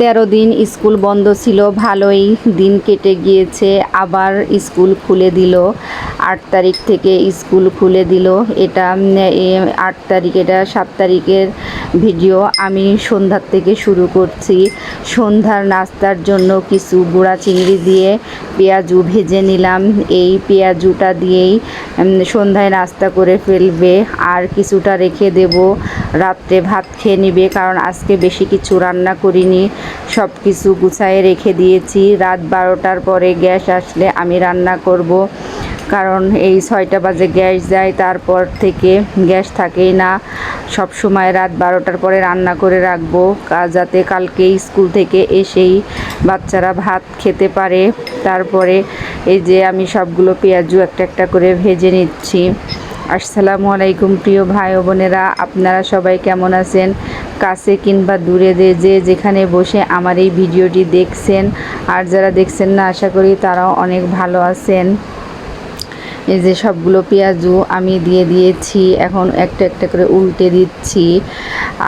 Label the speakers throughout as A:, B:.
A: 13 দিন স্কুল বন্ধ ছিল, ভালোই দিন কেটে গিয়েছে। আবার স্কুল খুলে দিল, 8 তারিখ থেকে স্কুল খুলে দিল। এটা 8 তারিখ, এটা 7 তারিখের ভিডিও। আমি সন্ধ্যার থেকে শুরু করছি। সন্ধ্যার নাস্তার জন্য কিছু গুঁড়া চিংড়ি দিয়ে পেঁয়াজু ভেজে নিলাম। এই পেঁয়াজুটা দিয়েই সন্ধ্যায় নাস্তা করে ফেলবে, আর কিছুটা রেখে দেব, রাত্রে ভাত খেয়ে নিবে। কারণ আজকে বেশি কিছু রান্না করিনি, সব কিছু গুছায়ে রেখে দিয়েছি। রাত 12টার পরে গ্যাস আসলে আমি রান্না করব, কারণ এই 6টা বাজে গ্যাস যায়, তারপর থেকে গ্যাস থাকেই না। সব সময় রাত 12টার পরে রান্না করে রাখবো, যাতে কালকে স্কুল থেকে এসেই বাচ্চারা ভাত খেতে পারে। তারপরে এই যে আমি সবগুলো পেঁয়াজু একটা একটা করে ভেজে নিচ্ছি। আসসালামু আলাইকুম প্রিয় ভাই ও বোনেরা, আপনারা সবাই কেমন আছেন? কাছে কিংবা দূরে যে যেখানে বসে আমার এই ভিডিওটি দেখছেন, আর যারা দেখছেন না, আশা করি তারাও অনেক ভালো আছেন। এই যে সবগুলো পেঁয়াজু আমি দিয়ে দিয়েছি, এখন একটা একটা করে উল্টে দিচ্ছি।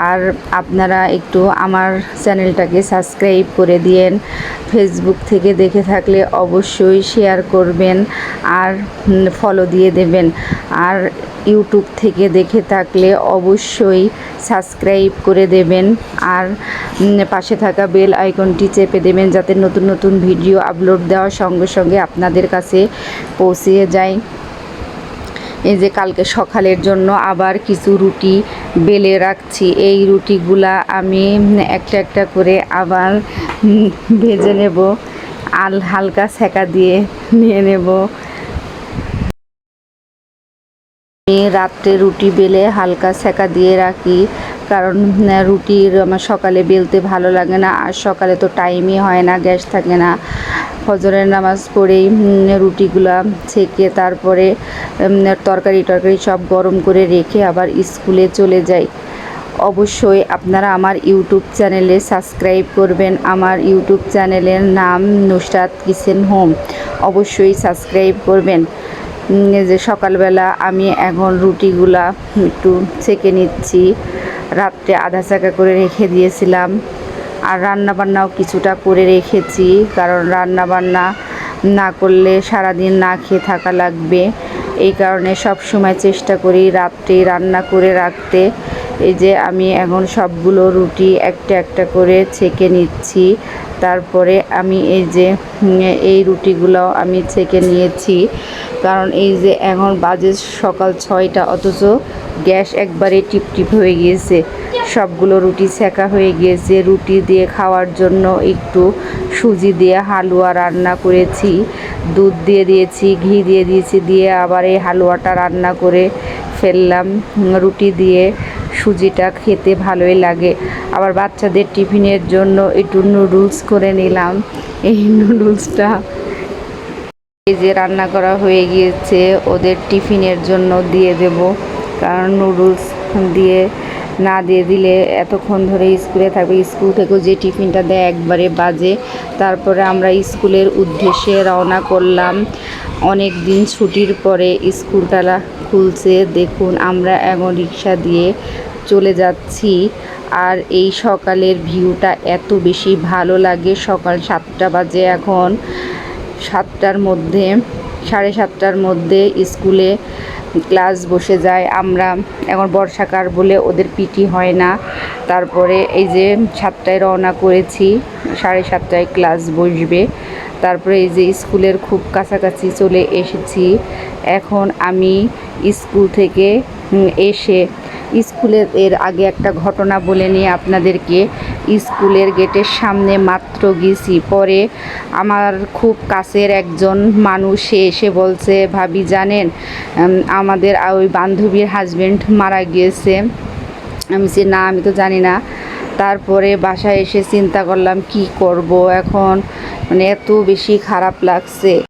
A: আর আপনারা একটু আমার চ্যানেলটাকে সাবস্ক্রাইব করে দিয়েন। ফেসবুক থেকে দেখে থাকলে অবশ্যই শেয়ার করবেন আর ফলো দিয়ে দেবেন। আর ইউটিউব থেকে দেখে থাকলে অবশ্যই সাবস্ক্রাইব করে দেবেন, আর পাশে থাকা বেল আইকনটি চেপে দেবেন, যাতে নতুন নতুন ভিডিও আপলোড দেওয়ার সঙ্গে সঙ্গে আপনাদের কাছে পৌঁছে যায়। এই যে কালকে সকালের জন্য আবার কিছু রুটি বেলে রাখছি। এই রুটিগুলা আমি একটা একটা করে আবার ভেজে নেব, হালকা সেকা দিয়ে নিয়ে নেব। আমি রাত্রে রুটি বেলে হালকা সেকা দিয়ে রাখি, কারণ রুটির আমার সকালে বেলতে ভালো লাগে না, আর সকালে তো টাইমই হয় না, গ্যাস থাকে না। ফজরের নামাজ পড়েই রুটিগুলা ছেঁকে তারপরে তরকারি সব গরম করে রেখে আবার স্কুলে চলে যাই। অবশ্যই আপনারা আমার ইউটিউব চ্যানেলে সাবস্ক্রাইব করবেন। আমার ইউটিউব চ্যানেলের নাম নুসরাত কিচেন হোম, অবশ্যই সাবস্ক্রাইব করবেন। যে সকালবেলা আমি এখন রুটিগুলা একটু ছেঁকে নিচ্ছি, রাত্রে আধা চাকা করে রেখে দিয়েছিলাম। আর রান্নাবান্নাও কিছুটা করে রেখেছি, কারণ রান্নাবান্না না করলে সারাদিন না খেয়ে থাকা লাগবে। এই কারণে সব সময় চেষ্টা করি রাত্রে রান্না করে রাখতে। এই যে আমি এখন সবগুলো রুটি একটা একটা করে ছেঁকে নিচ্ছি। তারপরে আমি এই যে এই রুটিগুলো আমি ছেঁকে নিয়েছি, কারণ এই যে এখন বাজে সকাল 6টা, অথচ গ্যাস একবারে টিপটিপ হয়ে গিয়েছে। সবগুলো রুটি সেকা হয়ে গিয়েছে। রুটি দিয়ে খাওয়ার জন্য একটু সুজি দিয়ে হালুয়া রান্না করেছি, দুধ দিয়ে দিয়েছি, ঘি দিয়ে দিয়েছি, দিয়ে আবার এই হালুয়াটা রান্না করে ফেললাম। রুটি দিয়ে সুজিটা খেতে ভালোই লাগে। আবার বাচ্চাদের টিফিনের জন্য একটু নুডলস করে নিলাম। এই নুডলসটা এই যে রান্না করা হয়ে গিয়েছে, ওদের টিফিনের জন্য দিয়ে দেব, কারণ নুডলস না দিয়ে দিলে এতক্ষণ ধরে স্কুলে থাকবে। স্কুল থেকেও যে টিফিনটা দেয় একবারে বাজে। তারপরে আমরা স্কুলের উদ্দেশ্যে রওনা করলাম। অনেক দিন ছুটির পরে স্কুলটা খুলছে। দেখুন আমরা এখন রিক্সা দিয়ে চলে যাচ্ছি। আর এই সকালের ভিউটা এত বেশি ভালো লাগে। সকাল 7টা বাজে, এখন 7টার মধ্যে, 7:30টার মধ্যে স্কুলে ক্লাস বসে যায়। আমরা এখন বর্ষাকাল বলে ওদের পিটি হয় না। তারপরে এই যে 7টায় রওনা করেছি, 7:30টায় ক্লাস বসবে। তারপরে এই যে স্কুলের খুব কাছাকাছি চলে এসেছি। এখন আমি স্কুল থেকে এসে এর আগে একটা ঘটনা বলে নিয়ে আপনাদেরকে। স্কুলের গেটের সামনে মাত্র গেছি, পরে আমার খুব কাছের একজন মানুষ এসে বলছে, ভাবি জানেন আমাদের ওই বান্ধবীর হাজব্যান্ড মারা গিয়েছে। আমি বলছি না, আমি তো জানি না। তারপরে বাসায় এসে চিন্তা করলাম কি করব এখন, মানে এত বেশি খারাপ লাগছে।